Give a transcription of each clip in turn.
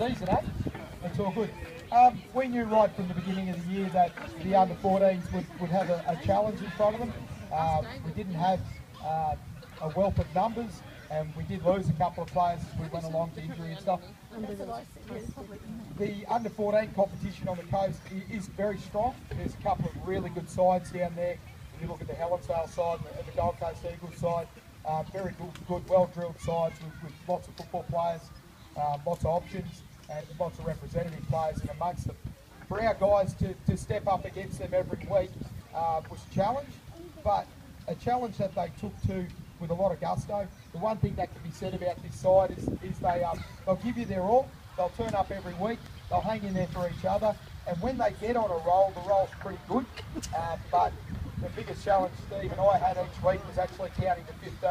season, eh? That's all good. We knew right from the beginning of the year that the under-14s would have a challenge in front of them. We didn't have a wealth of numbers, and we did lose a couple of players as we went along to injury and stuff. The under-14 competition on the coast is very strong. There's a couple of really good sides down there. If you look at the Helensvale side and the Gold Coast Eagles side, very good, well-drilled sides with lots of football players, lots of options, and lots of representative players in amongst them. For our guys to step up against them every week was a challenge, but a challenge that they took to with a lot of gusto. The one thing that can be said about this side is they'll give you their all, they'll turn up every week, they'll hang in there for each other, and when they get on a roll, the roll's pretty good, but the biggest challenge Steve and I had each week was actually counting to 15.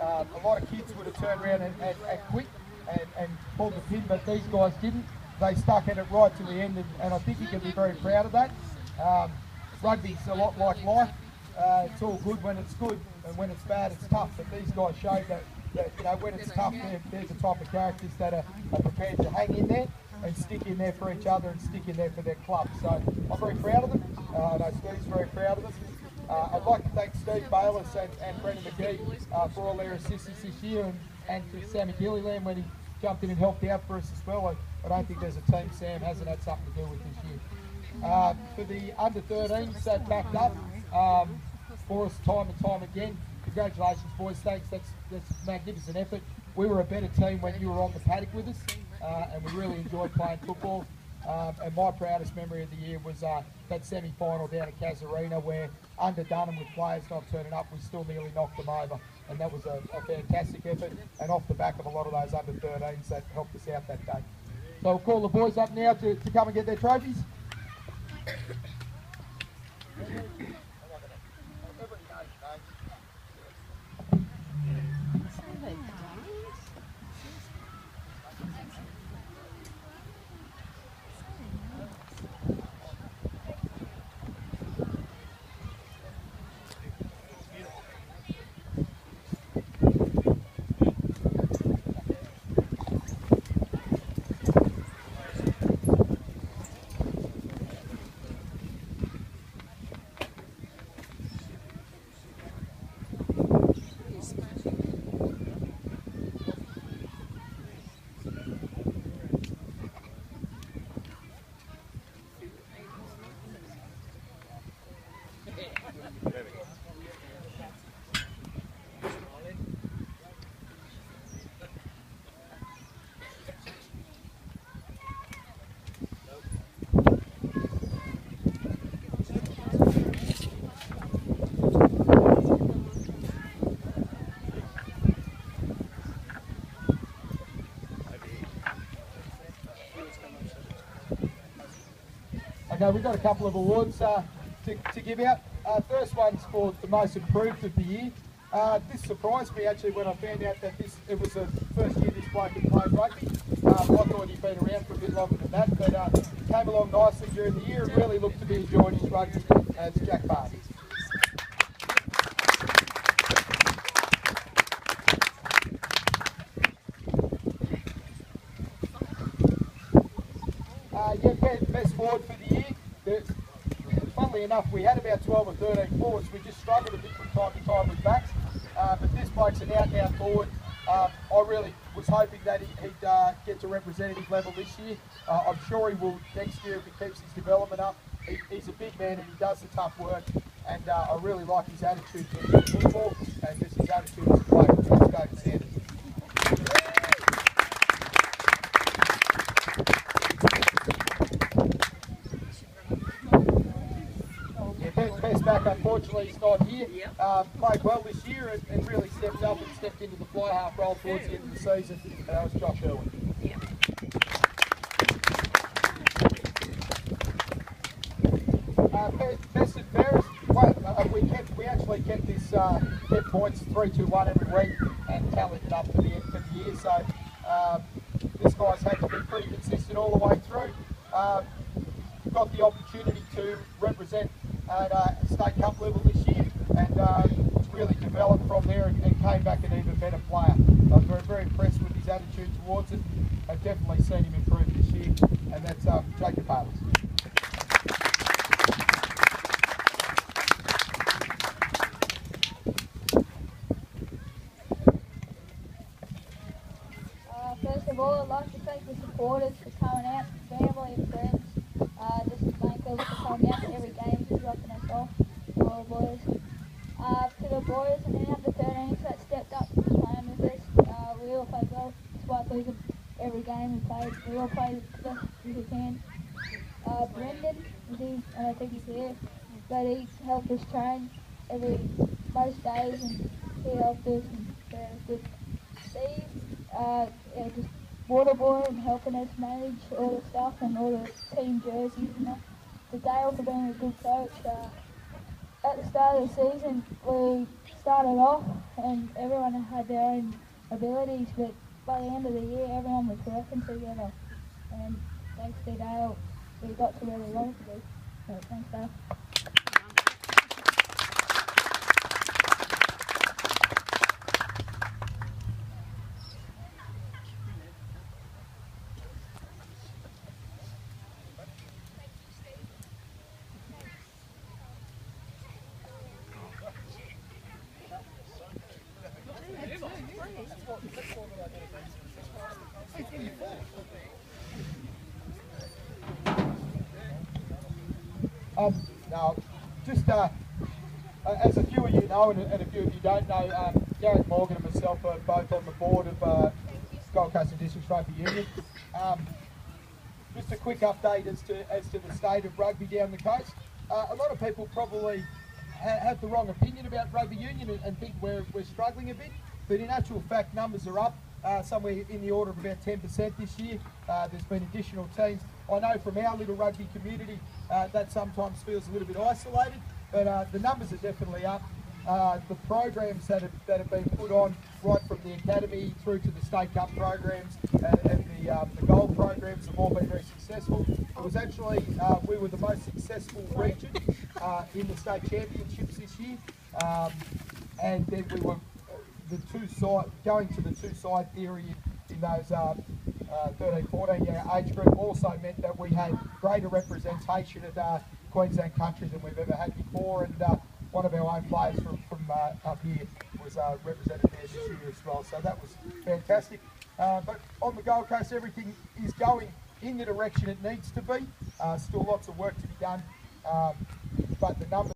A lot of kids would have turned around and quit and pulled the pin, but these guys didn't. They stuck at it right to the end, and I think you can be very proud of that. Rugby's a lot like life. It's all good when it's good, and when it's bad, it's tough. But these guys showed that you know, when it's tough, they're the type of characters that are prepared to hang in there and stick in there for each other and stick in there for their club. So I'm very proud of them. I know Steve's very proud of them. I'd like to thank Steve Bayless and Brendan McGee for all their assistance this year, and to Sammy Gilliland when he jumped in and helped out for us as well. I don't think there's a team Sam hasn't had something to do with this year. For the under-13s that backed up for us time and time again, congratulations boys, thanks, that's a magnificent effort. We were a better team when you were on the paddock with us, and we really enjoyed playing football. And my proudest memory of the year was that semi-final down at Casuarina where, underdone them with players not turning up, we still nearly knocked them over. And that was a fantastic effort, and off the back of a lot of those under-13s that helped us out that day. So we'll call the boys up now to come and get their trophies. Okay, we've got a couple of awards to give out. First one's for the most improved of the year. This surprised me actually when I found out that it was the first year this bloke had played rugby. I thought he'd been around for a bit longer than that, but came along nicely during the year and really looked to be enjoying his rugby. It's Jacky Bhoy. Best forward for the year. Funnily enough, we had about 12 or 13 forwards. We just struggled a bit from time to time with backs, but this bloke's an out-and-out forward. I really was hoping that he'd get to representative level this year. I'm sure he will next year if he keeps his development up. He's a big man and he does the tough work, and I really like his attitude to football and just his attitude as a player. Let's go to Sanders. Best back, unfortunately, he's not here. Played well this year and really stepped up and stepped into the fly half role towards the end of the season, and that was Josh Irwin. Best and fairest, we actually kept this kept points 3-2-1 every week and tallied it up for the year. So this guy's had to be pretty consistent all the way through. Got the opportunity to represent at state cup level this year, and really developed from there and came back an even better player. I was very, very impressed with his attitude towards it. I've definitely seen him improve and that's Jacky Bhoys. First of all, I'd like to thank the supporters for coming out, family and friends. Just to thank them for coming out to every game, for dropping us off, all the boys. To the boys and the under 13s that stepped up playing with us, we all played well, despite losing every game we played. We all played the best we can. Brendan, I don't think he's here, but he helped us train most days, and he helped us and it was good. Steve, just water boy and helping us manage all the stuff and all the team jerseys and that. To Dale for being a good coach. At the start of the season, we started off and everyone had their own abilities, but by the end of the year, everyone was working together. And thanks to Dale, we got to where we wanted to be. So thanks, Dale. Now, just as a few of you know and a few of you don't know, Gareth Morgan and myself are both on the board of Gold Coast and Districts Rugby Union. Just a quick update as to the state of rugby down the coast. A lot of people probably have the wrong opinion about rugby union and think we're struggling a bit, but in actual fact numbers are up, somewhere in the order of about 10% this year. There's been additional teams. I know from our little rugby community that sometimes feels a little bit isolated, but the numbers are definitely up. The programs that have been put on, right from the academy through to the state cup programs and the gold programs, have all been very successful. It was actually, we were the most successful region in the state championships this year, and then we were going to the two-side theory in those 13-14 year age group also meant that we had greater representation at Queensland country than we've ever had before, and one of our own players from up here was represented there this year as well, so that was fantastic. But on the Gold Coast, everything is going in the direction it needs to be. Still lots of work to be done, but the numbers